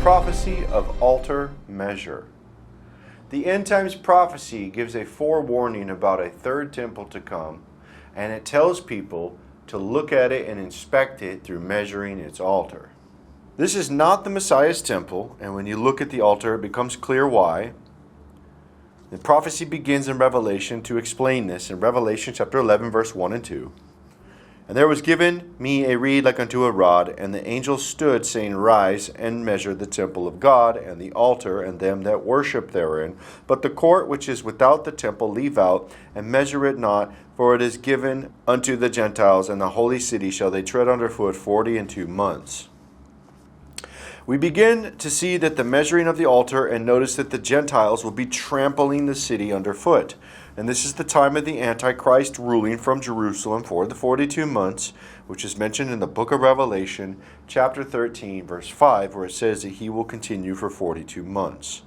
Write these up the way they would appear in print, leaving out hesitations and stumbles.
prophecy of altar measure. The end times prophecy gives a forewarning about a third temple to come, and it tells people to look at it and inspect it through measuring its altar. This is not the Messiah's temple, and when you look at the altar, it becomes clear why. The prophecy begins in Revelation to explain this, in Revelation chapter 11, verse 1 and 2. And there was given me a reed like unto a rod, and the angel stood, saying, Rise, and measure the temple of God, and the altar, and them that worship therein. But the court which is without the temple leave out, and measure it not, for it is given unto the Gentiles, and the holy city shall they tread under foot 42 months. We begin to see that the measuring of the altar, and notice that the Gentiles will be trampling the city underfoot. And this is the time of the Antichrist ruling from Jerusalem for the 42 months, which is mentioned in the book of Revelation, chapter 13, verse 5, where it says that he will continue for 42 months.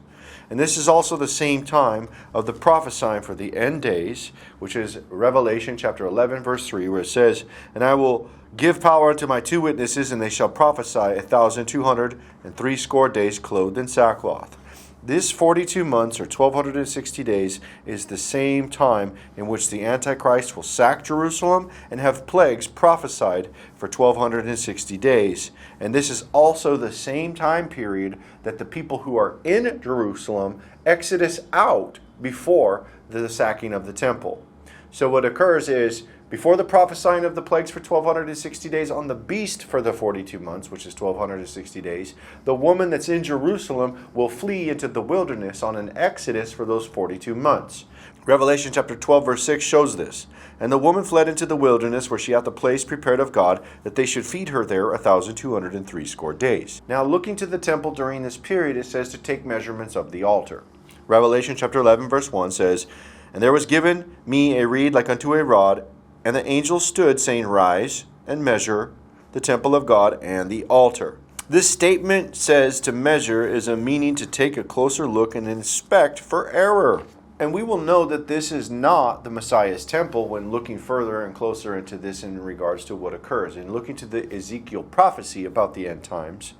And this is also the same time of the prophesying for the end days, which is Revelation chapter 11, verse 3, where it says, And I will give power unto my 2 witnesses, and they shall prophesy 1,260 days clothed in sackcloth. This 42 months, or 1,260 days, is the same time in which the Antichrist will sack Jerusalem and have plagues prophesied for 1,260 days. And this is also the same time period that the people who are in Jerusalem exodus out before the sacking of the temple. So what occurs is, before the prophesying of the plagues for 1,260 days on the beast for the 42 months, which is 1,260 days, the woman that's in Jerusalem will flee into the wilderness on an exodus for those 42 months. Revelation chapter 12 verse 6 shows this. And the woman fled into the wilderness, where she hath a place prepared of God, that they should feed her there 1,260 days. Now looking to the temple during this period, it says to take measurements of the altar. Revelation chapter 11 verse 1 says, And there was given me a reed like unto a rod, and the angel stood, saying, Rise, and measure the temple of God and the altar. This statement says to measure is a meaning to take a closer look and inspect for error. And we will know that this is not the Messiah's temple when looking further and closer into this in regards to what occurs. And looking to the Ezekiel prophecy about the end times,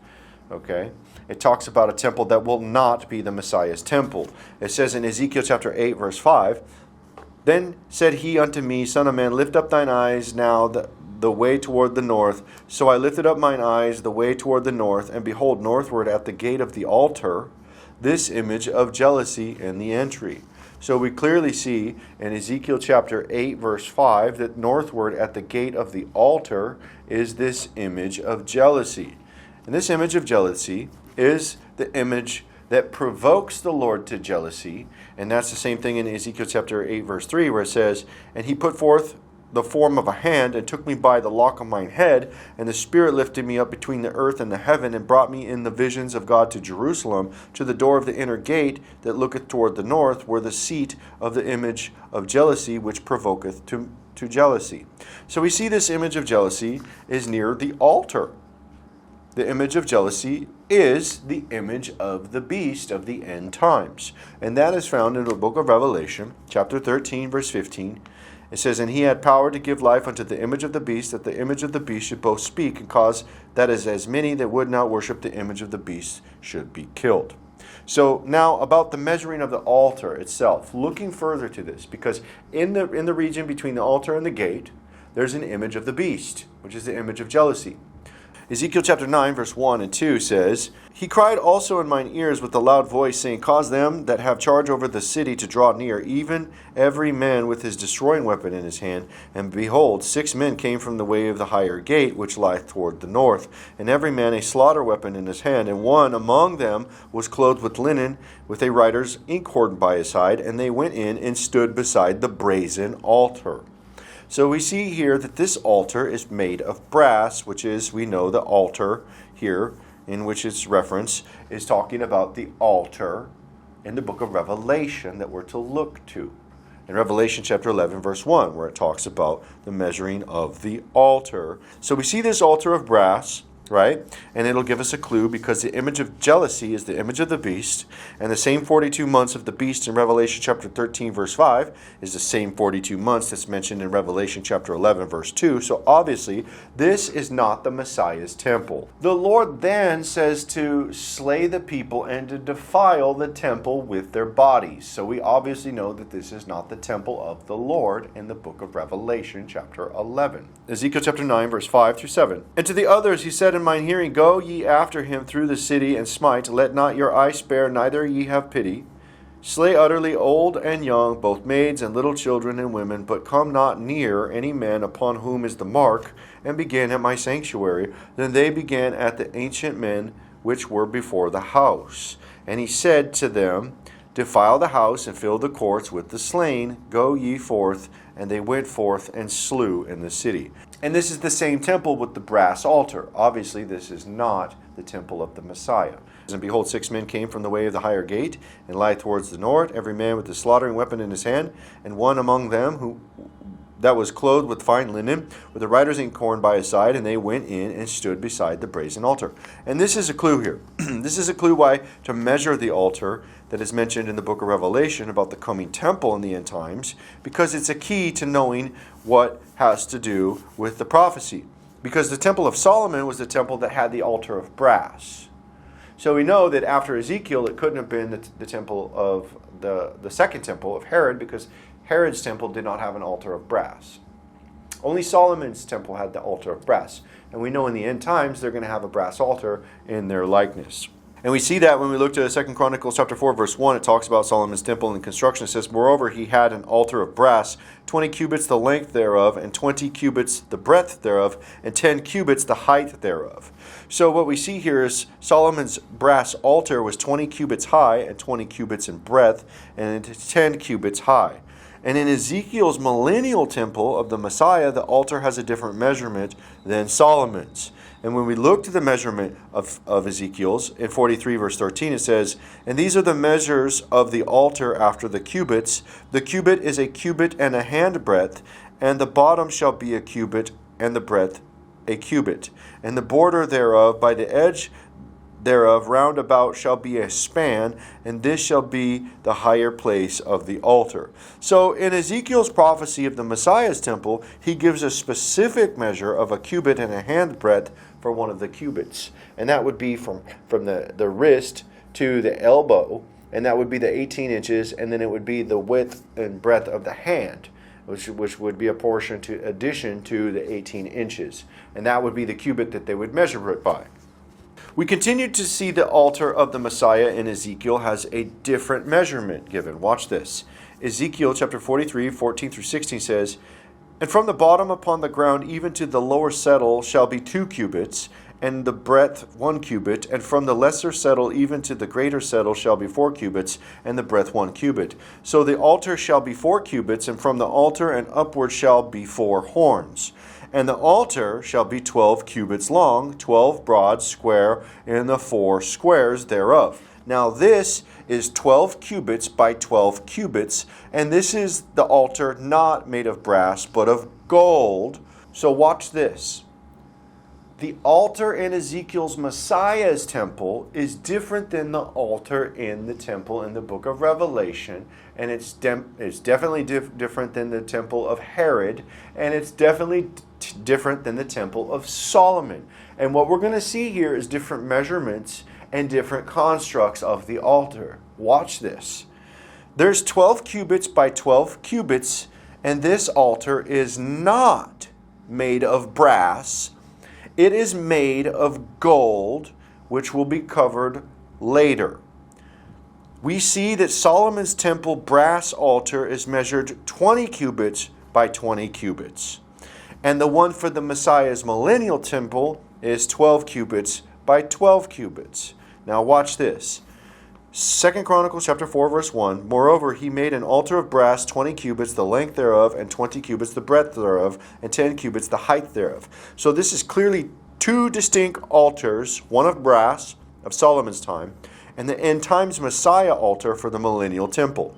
okay, it talks about a temple that will not be the Messiah's temple. It says in Ezekiel chapter 8, verse 5, Then said he unto me, Son of man, lift up thine eyes now the way toward the north. So I lifted up mine eyes the way toward the north, and behold, northward at the gate of the altar, this image of jealousy in the entry. So we clearly see in Ezekiel chapter 8, verse 5, that northward at the gate of the altar is this image of jealousy. And this image of jealousy is the image that provokes the Lord to jealousy. And that's the same thing in Ezekiel chapter 8, verse 3, where it says, And he put forth the form of a hand, and took me by the lock of mine head, and the Spirit lifted me up between the earth and the heaven, and brought me in the visions of God to Jerusalem, to the door of the inner gate that looketh toward the north, where the seat of the image of jealousy, which provoketh to jealousy. So we see this image of jealousy is near the altar. The image of jealousy is the image of the beast of the end times. And that is found in the book of Revelation, chapter 13, verse 15. It says, And he had power to give life unto the image of the beast, that the image of the beast should both speak, and cause that as many that would not worship the image of the beast should be killed. So now about the measuring of the altar itself, looking further to this, because in the region between the altar and the gate, there's an image of the beast, which is the image of jealousy. Ezekiel chapter 9, verse 1 and 2 says, He cried also in mine ears with a loud voice, saying, Cause them that have charge over the city to draw near, even every man with his destroying weapon in his hand. And behold, 6 men came from the way of the higher gate, which lieth toward the north, and every man a slaughter weapon in his hand. And one among them was clothed with linen, with a writer's inkhorn by his side, and they went in and stood beside the brazen altar. So we see here that this altar is made of brass, which is, we know, the altar here, in which its reference is talking about the altar in the book of Revelation that we're to look to. In Revelation chapter 11, verse 1, where it talks about the measuring of the altar. So we see this altar of brass, right? And it'll give us a clue because the image of jealousy is the image of the beast, and the same 42 months of the beast in Revelation chapter 13 verse 5 is the same 42 months that's mentioned in Revelation chapter 11 verse 2. So obviously this is not the Messiah's temple. The Lord then says to slay the people and to defile the temple with their bodies. So we obviously know that this is not the temple of the Lord in the book of Revelation chapter 11. Ezekiel chapter 9 verse 5 through 7. And to the others he said in mine hearing, Go ye after him through the city, and smite, let not your eye spare, neither ye have pity. Slay utterly old and young, both maids and little children and women, but come not near any man upon whom is the mark, and begin at my sanctuary. Then they began at the ancient men which were before the house. And he said to them, Defile the house, and fill the courts with the slain. Go ye forth. And they went forth and slew in the city. And this is the same temple with the brass altar. Obviously, this is not the temple of the Messiah. And behold, 6 men came from the way of the higher gate, and lie towards the north, every man with a slaughtering weapon in his hand, and one among them that was clothed with fine linen, with the writer's inkhorn by his side, and they went in and stood beside the brazen altar. And this is a clue here. This is a clue why to measure the altar that is mentioned in the book of Revelation about the coming temple in the end times, because it's a key to knowing what has to do with the prophecy. Because the temple of Solomon was the temple that had the altar of brass. So we know that after Ezekiel, it couldn't have been the temple of the second temple of Herod, because Herod's temple did not have an altar of brass. Only Solomon's temple had the altar of brass. And we know in the end times they're going to have a brass altar in their likeness. And we see that when we look to 2 Chronicles chapter 4, verse 1, it talks about Solomon's temple and construction. It says, Moreover, he had an altar of brass, 20 cubits the length thereof, and 20 cubits the breadth thereof, and 10 cubits the height thereof. So what we see here is Solomon's brass altar was 20 cubits high, and 20 cubits in breadth, and 10 cubits high. And in Ezekiel's millennial temple of the Messiah, the altar has a different measurement than Solomon's. And when we look to the measurement of Ezekiel's, in 43 verse 13 it says, And these are the measures of the altar after the cubits. The cubit is a cubit and a handbreadth, and the bottom shall be a cubit, and the breadth a cubit. And the border thereof by the edge thereof round about shall be a span, and this shall be the higher place of the altar. So in Ezekiel's prophecy of the Messiah's temple, he gives a specific measure of a cubit and a handbreadth for one of the cubits. And that would be from the wrist to the elbow, and that would be the 18 inches, and then it would be the width and breadth of the hand, which would be a portion to addition to the 18 inches. And that would be the cubit that they would measure it by. We continue to see the altar of the Messiah in Ezekiel has a different measurement given. Watch this. Ezekiel chapter 43, 14 through 16 says, And from the bottom upon the ground even to the lower settle shall be 2 cubits, and the breadth 1 cubit, and from the lesser settle even to the greater settle shall be 4 cubits, and the breadth 1 cubit. So the altar shall be 4 cubits, and from the altar and upward shall be 4 horns. And the altar shall be 12 cubits long, 12 broad, square, in the 4 squares thereof. Now this is 12 cubits by 12 cubits, and this is the altar not made of brass, but of gold. So watch this. The altar in Ezekiel's Messiah's temple is different than the altar in the temple in the book of Revelation. And it's definitely different than the temple of Herod. And it's definitely different than the temple of Solomon. And what we're going to see here is different measurements and different constructs of the altar. Watch this. There's 12 cubits by 12 cubits. And this altar is not made of brass. It is made of gold, which will be covered later. We see that Solomon's temple brass altar is measured 20 cubits by 20 cubits. And the one for the Messiah's millennial temple is 12 cubits by 12 cubits. Now watch this. 2 Chronicles chapter 4 verse 1, Moreover, he made an altar of brass 20 cubits the length thereof, and 20 cubits the breadth thereof, and 10 cubits the height thereof. So this is clearly 2 distinct altars, one of brass of Solomon's time, and the end times Messiah altar for the millennial temple.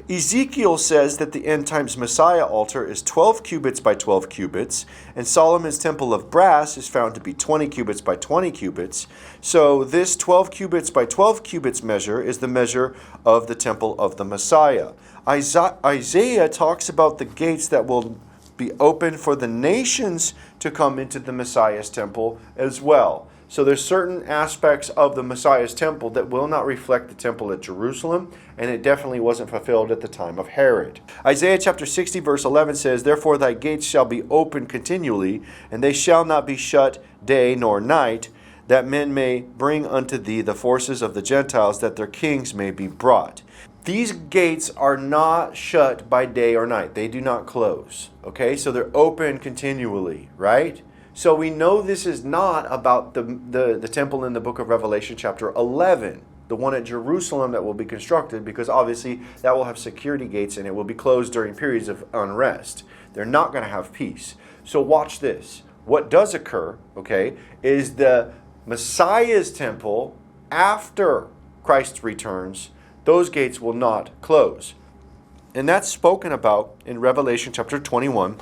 Ezekiel says that the end times Messiah altar is 12 cubits by 12 cubits, and Solomon's temple of brass is found to be 20 cubits by 20 cubits. So this 12 cubits by 12 cubits measure is the measure of the temple of the Messiah. Isaiah talks about the gates that will be open for the nations to come into the Messiah's temple as well. So there's certain aspects of the Messiah's temple that will not reflect the temple at Jerusalem, and it definitely wasn't fulfilled at the time of Herod. Isaiah chapter 60 verse 11 says, "Therefore thy gates shall be open continually, and they shall not be shut day nor night, that men may bring unto thee the forces of the Gentiles, that their kings may be brought." These gates are not shut by day or night. They do not close. Okay, so they're open continually, right? So we know this is not about the temple in the book of Revelation chapter 11, the one at Jerusalem that will be constructed, because obviously that will have security gates and it will be closed during periods of unrest. They're not going to have peace. So watch this. What does occur, okay, is the Messiah's temple after Christ returns. Those gates will not close. And that's spoken about in Revelation chapter 21.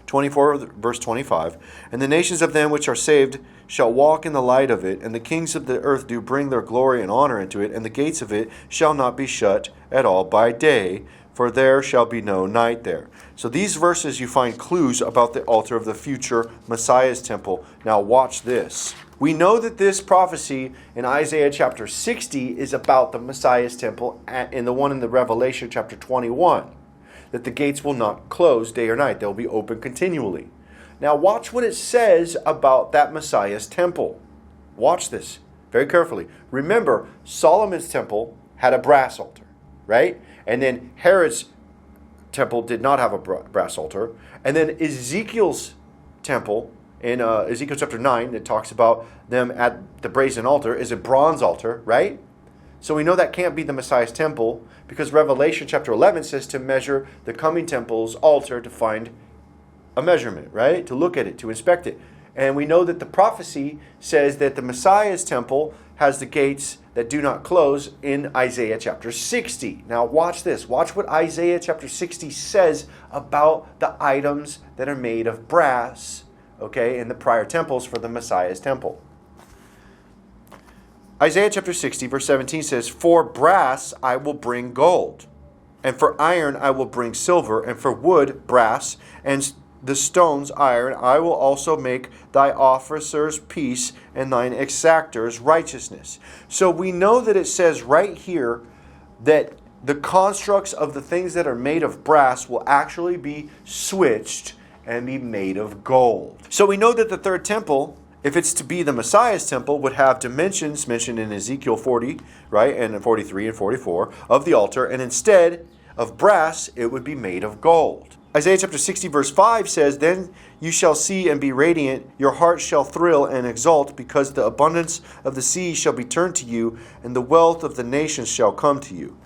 24 verse 25, "And the nations of them which are saved shall walk in the light of it, and the kings of the earth do bring their glory and honor into it, and the gates of it shall not be shut at all by day, for there shall be no night there." So these verses you find clues about the altar of the future Messiah's temple. Now watch this. We know that this prophecy in Isaiah chapter 60 is about the Messiah's temple, in the one in the Revelation chapter 21. That the gates will not close day or night. They'll be open continually. Now watch what it says about that Messiah's temple. Watch this very carefully. Remember, Solomon's temple had a brass altar, right? And then Herod's temple did not have a brass altar. And then Ezekiel's temple, in Ezekiel chapter 9, it talks about them at the brazen altar, is a bronze altar, right? So we know that can't be the Messiah's temple, because Revelation chapter 11 says to measure the coming temple's altar to find a measurement, right? To look at it, to inspect it. And we know that the prophecy says that the Messiah's temple has the gates that do not close in Isaiah chapter 60. Now watch this. Watch what Isaiah chapter 60 says about the items that are made of brass, okay, in the prior temples for the Messiah's temple. Isaiah chapter 60 verse 17 says, "For brass I will bring gold, and for iron I will bring silver, and for wood brass, and the stones iron. I will also make thy officers peace, and thine exactors righteousness." So we know that it says right here that the constructs of the things that are made of brass will actually be switched and be made of gold. So we know that the third temple, if it's to be the Messiah's temple, would have dimensions mentioned in Ezekiel 40, right, and 43 and 44 of the altar, and instead of brass, it would be made of gold. Isaiah chapter 60 verse 5 says, "Then you shall see and be radiant, your heart shall thrill and exult, because the abundance of the sea shall be turned to you, and the wealth of the nations shall come to you."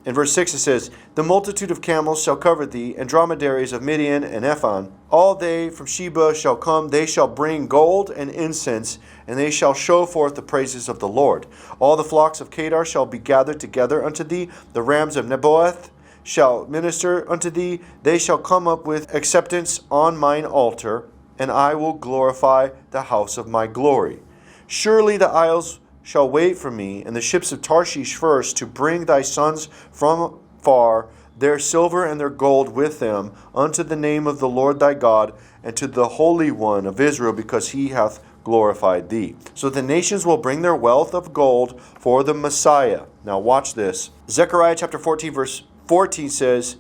In verse 6 it says, "The multitude of camels shall cover thee, and dromedaries of Midian and Ephon. All they from Sheba shall come, they shall bring gold and incense, and they shall show forth the praises of the Lord. All the flocks of Kedar shall be gathered together unto thee, the rams of Nebaioth shall minister unto thee, they shall come up with acceptance on mine altar, and I will glorify the house of my glory. Surely the isles shall wait for me, and the ships of Tarshish first, to bring thy sons from far, their silver and their gold with them, unto the name of the Lord thy God, and to the Holy One of Israel, because he hath glorified thee." So the nations will bring their wealth of gold for the Messiah. Now watch this. Zechariah chapter 14 verse 14 says,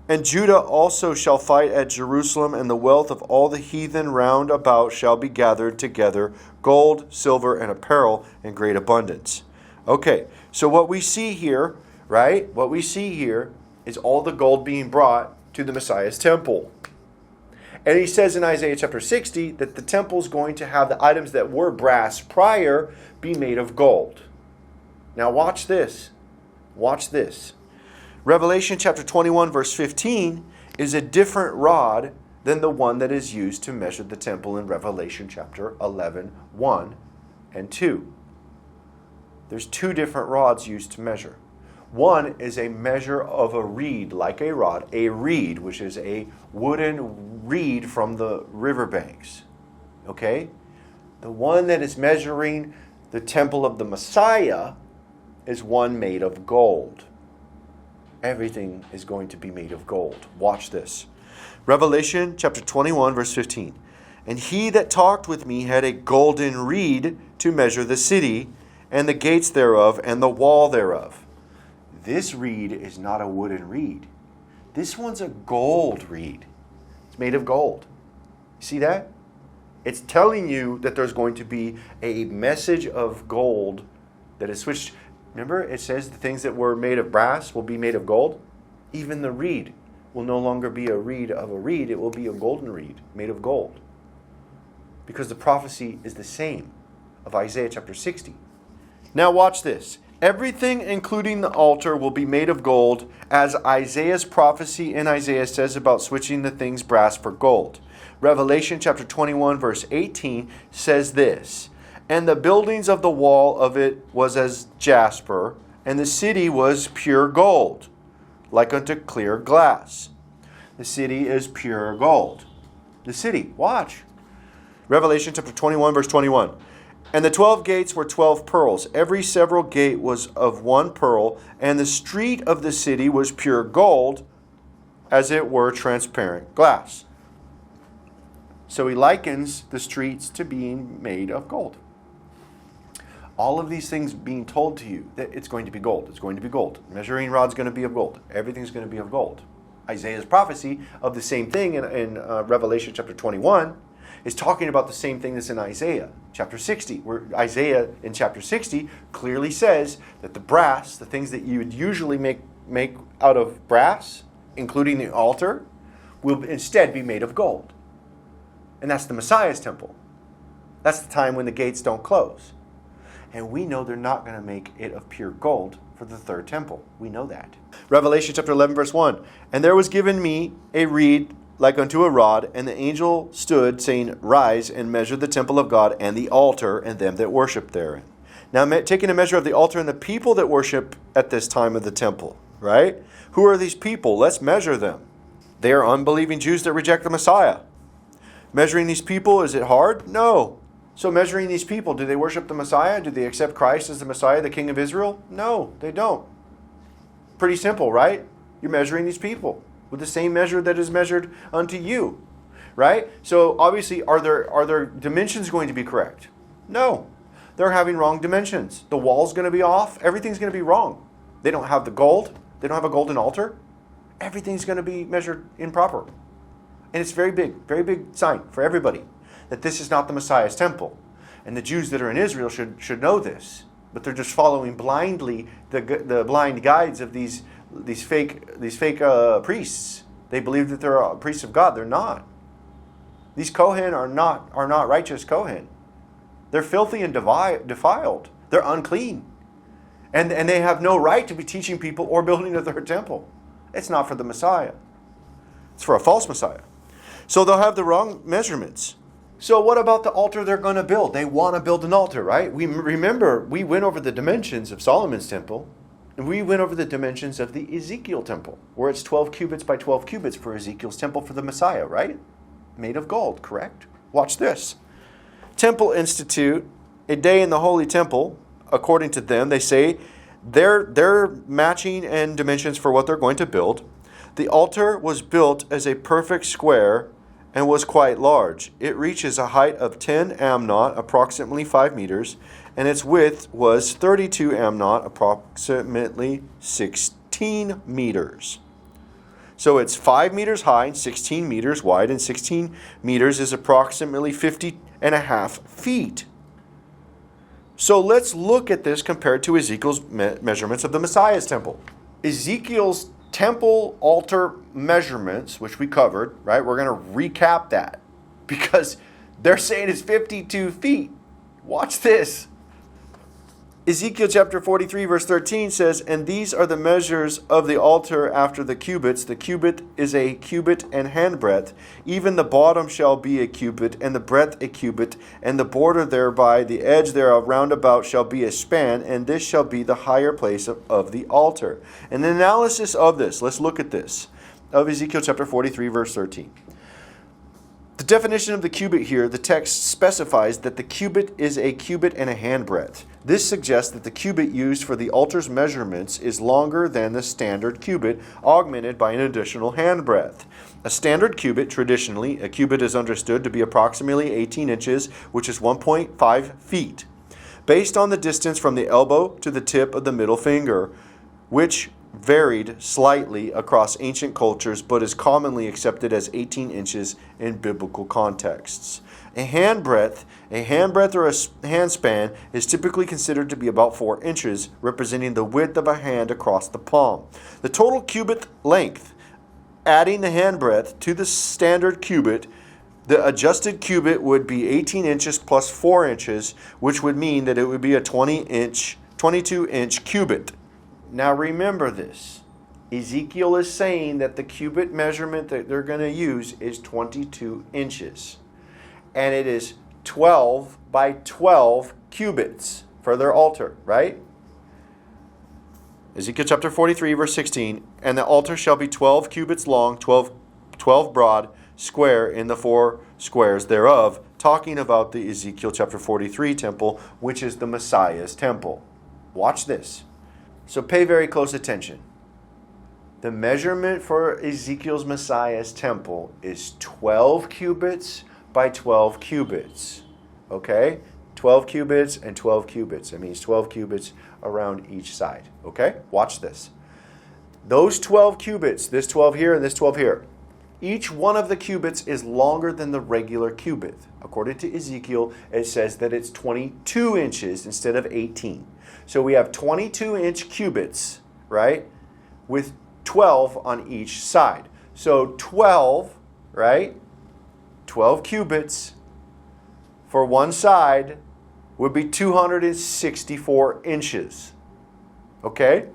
"And Judah also shall fight at Jerusalem, and the wealth of all the heathen round about shall be gathered together, gold, silver, and apparel in great abundance." Okay, so what we see here, right? What we see here is all the gold being brought to the Messiah's temple. And he says in Isaiah chapter 60 that the temple is going to have the items that were brass prior be made of gold. Now watch this. Watch this. Revelation chapter 21 verse 15 is a different rod than the one that is used to measure the temple in Revelation chapter 11, 1 and 2. There's two different rods used to measure. One is a measure of a reed, like a rod, a reed, which is a wooden reed from the riverbanks. Okay? The one that is measuring the temple of the Messiah is one made of gold. Everything is going to be made of gold. Watch this. Revelation chapter 21, verse 15. And he that talked with me had a golden reed to measure the city, and the gates thereof, and the wall thereof. This reed is not a wooden reed. This one's a gold reed. It's made of gold. You see that? It's telling you that there's going to be a message of gold that is switched. Remember, it says the things that were made of brass will be made of gold. Even the reed will no longer be a reed of a reed. It will be a golden reed made of gold. Because the prophecy is the same of Isaiah chapter 60. Now watch this. Everything, including the altar, will be made of gold, as Isaiah's prophecy in Isaiah says about switching the things brass for gold. Revelation chapter 21, verse 18 says this, and the buildings of the wall of it was as jasper, and the city was pure gold, like unto clear glass. The city is pure gold. The city, watch. Revelation chapter 21, verse 21. And the 12 gates were 12 pearls. Every several gate was of one pearl, and the street of the city was pure gold, as it were transparent glass. So he likens the streets to being made of gold. All of these things being told to you that it's going to be gold. It's going to be gold. Measuring rod's going to be of gold. Everything's going to be of gold. Isaiah's prophecy of the same thing in Revelation chapter 21 is talking about the same thing that's in Isaiah chapter 60, where Isaiah in chapter 60 clearly says that the brass, the things that you would usually make out of brass, including the altar, will instead be made of gold. And that's the Messiah's temple. That's the time when the gates don't close. And we know they're not going to make it of pure gold for the third temple. We know that. Revelation chapter 11, verse 1. And there was given me a reed like unto a rod, and the angel stood, saying, Rise and measure the temple of God and the altar and them that worship therein. Now, taking a measure of the altar and the people that worship at this time of the temple, right? Who are these people? Let's measure them. They are unbelieving Jews that reject the Messiah. Measuring these people, is it hard? No. So measuring these people, do they worship the Messiah? Do they accept Christ as the Messiah, the King of Israel? No, they don't. Pretty simple, right? You're measuring these people with the same measure that is measured unto you, right? So obviously, are their dimensions going to be correct? No. They're having wrong dimensions. The wall's going to be off. Everything's going to be wrong. They don't have the gold. They don't have a golden altar. Everything's going to be measured improper. And it's very big sign for everybody that this is not the Messiah's temple. And the Jews that are in Israel should know this. But they're just following blindly the blind guides of these fake priests. They believe that they're priests of God. They're not. These Kohen are not righteous Kohen. They're filthy and defiled. They're unclean. And they have no right to be teaching people or building a third temple. It's not for the Messiah. It's for a false Messiah. So they'll have the wrong measurements. So what about the altar they're going to build? They want to build an altar, right? We went over the dimensions of Solomon's temple. And we went over the dimensions of the Ezekiel temple, where it's 12 cubits by 12 cubits for Ezekiel's temple for the Messiah, right? Made of gold, correct? Watch this. Temple Institute, a day in the Holy Temple, according to them, they say they're matching and dimensions for what they're going to build. The altar was built as a perfect square and was quite large. It reaches a height of 10 amnot, approximately 5 meters, and its width was 32 amnot, approximately 16 meters. So it's 5 meters high and 16 meters wide, and 16 meters is approximately 50.5 feet. So let's look at this compared to Ezekiel's measurements of the Messiah's temple. Ezekiel's temple altar measurements, which we covered, right? We're going to recap that because they're saying it's 52 feet. Watch this. Ezekiel chapter 43 verse 13 says, "And these are the measures of the altar after the cubits. The cubit is a cubit and handbreadth. Even the bottom shall be a cubit, and the breadth a cubit, and the border thereby, the edge thereof round about shall be a span, and this shall be the higher place of the altar." An analysis of this, let's look at this, of Ezekiel chapter 43 verse 13. The definition of the cubit here, the text specifies that the cubit is a cubit and a handbreadth. This suggests that the cubit used for the altar's measurements is longer than the standard cubit, augmented by an additional handbreadth. A standard cubit, traditionally, a cubit is understood to be approximately 18 inches, which is 1.5 feet, based on the distance from the elbow to the tip of the middle finger, which varied slightly across ancient cultures, but is commonly accepted as 18 inches in biblical contexts. A handbreadth or a handspan is typically considered to be about 4 inches, representing the width of a hand across the palm. The total cubit length, adding the handbreadth to the standard cubit, the adjusted cubit would be 18 inches plus 4 inches, which would mean that it would be a 22-inch cubit. Now remember this. Ezekiel is saying that the cubit measurement that they're going to use is 22 inches. And it is 12 by 12 cubits for their altar, right? Ezekiel chapter 43 verse 16, "And the altar shall be 12 cubits long, 12 broad, square in the 4 squares thereof," talking about the Ezekiel chapter 43 temple, which is the Messiah's temple. Watch this. So pay very close attention. The measurement for Ezekiel's Messiah's temple is 12 cubits by 12 cubits. Okay? 12 cubits and 12 cubits. That means 12 cubits around each side. Okay? Watch this. Those 12 cubits, this 12 here and this 12 here, each one of the cubits is longer than the regular cubit. According to Ezekiel, it says that it's 22 inches instead of 18. So we have 22-inch cubits, right, with 12 on each side. So 12, right, 12 cubits for one side would be 264 inches. Okay?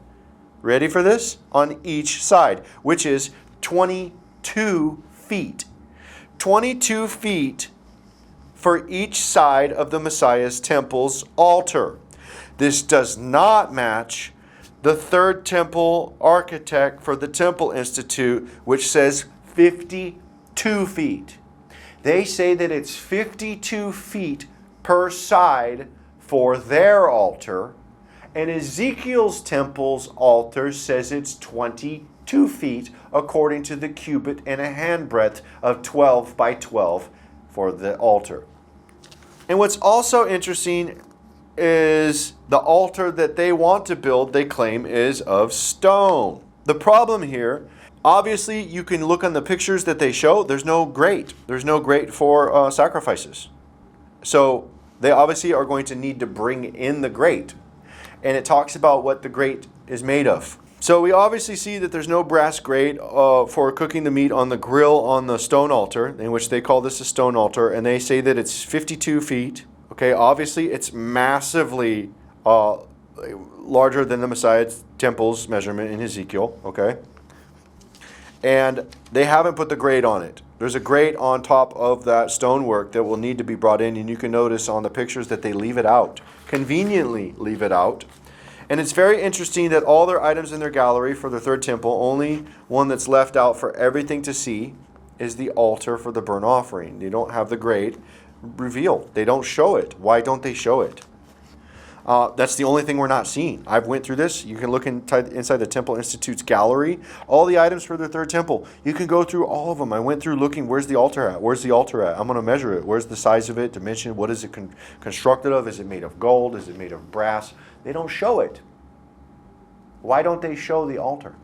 Ready for this? On each side, which is 22 feet. 22 feet for each side of the Messiah's temple's altar. This does not match the third temple architect for the Temple Institute, which says 52 feet. They say that it's 52 feet per side for their altar, and Ezekiel's temple's altar says it's 22 feet according to the cubit and a handbreadth of 12 by 12 for the altar. And what's also interesting is the altar that they want to build, they claim, is of stone. The problem here, obviously, you can look on the pictures that they show, there's no grate. There's no grate for sacrifices. So they obviously are going to need to bring in the grate. And it talks about what the grate is made of. So we obviously see that there's no brass grate for cooking the meat on the grill on the stone altar, in which they call this a stone altar, and they say that it's 52 feet. Okay, obviously it's massively larger than the Messiah's temple's measurement in Ezekiel, okay? And they haven't put the grate on it. There's a grate on top of that stonework that will need to be brought in, and you can notice on the pictures that they leave it out, conveniently leave it out. And it's very interesting that all their items in their gallery for the third temple, only one that's left out for everything to see is the altar for the burnt offering. They don't have the grate revealed. They don't show it. Why don't they show it? That's the only thing we're not seeing. I've went through this. You can look inside the Temple Institute's gallery. All the items for the third temple. You can go through all of them. I went through looking, where's the altar at? Where's the altar at? I'm going to measure it. Where's the size of it? Dimension? What is it constructed of? Is it made of gold? Is it made of brass? They don't show it. Why don't they show the altar?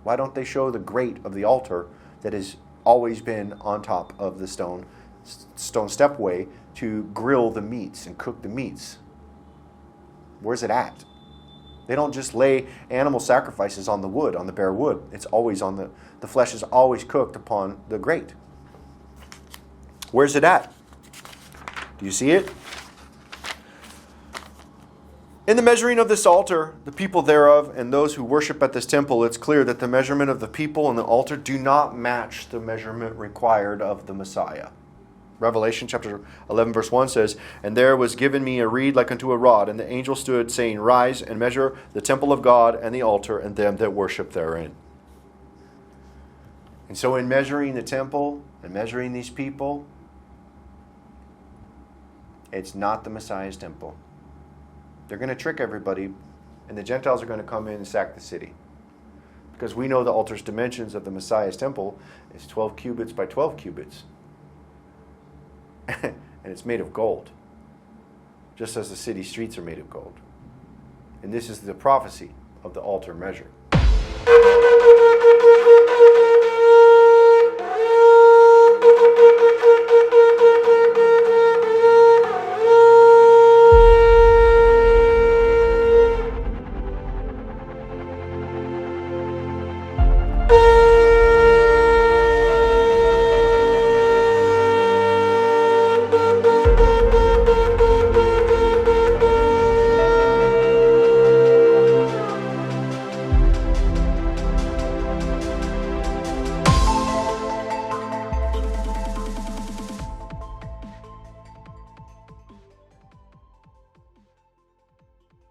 Why don't they show the grate of the altar that has always been on top of the stone stepway to grill the meats and cook the meats? Where's it at? They don't just lay animal sacrifices on the wood, on the bare wood. It's always on the flesh is always cooked upon the grate. Where's it at? Do you see it? In the measuring of this altar, the people thereof, and those who worship at this temple, it's clear that the measurement of the people and the altar do not match the measurement required of the Messiah. Revelation chapter 11 verse 1 says, "And there was given me a reed like unto a rod, and the angel stood, saying, Rise and measure the temple of God and the altar and them that worship therein." And so in measuring the temple and measuring these people, it's not the Messiah's temple. They're going to trick everybody, and the Gentiles are going to come in and sack the city. Because we know the altar's dimensions of the Messiah's temple is 12 cubits by 12 cubits. And it's made of gold, just as the city streets are made of gold. And this is the prophecy of the altar measure.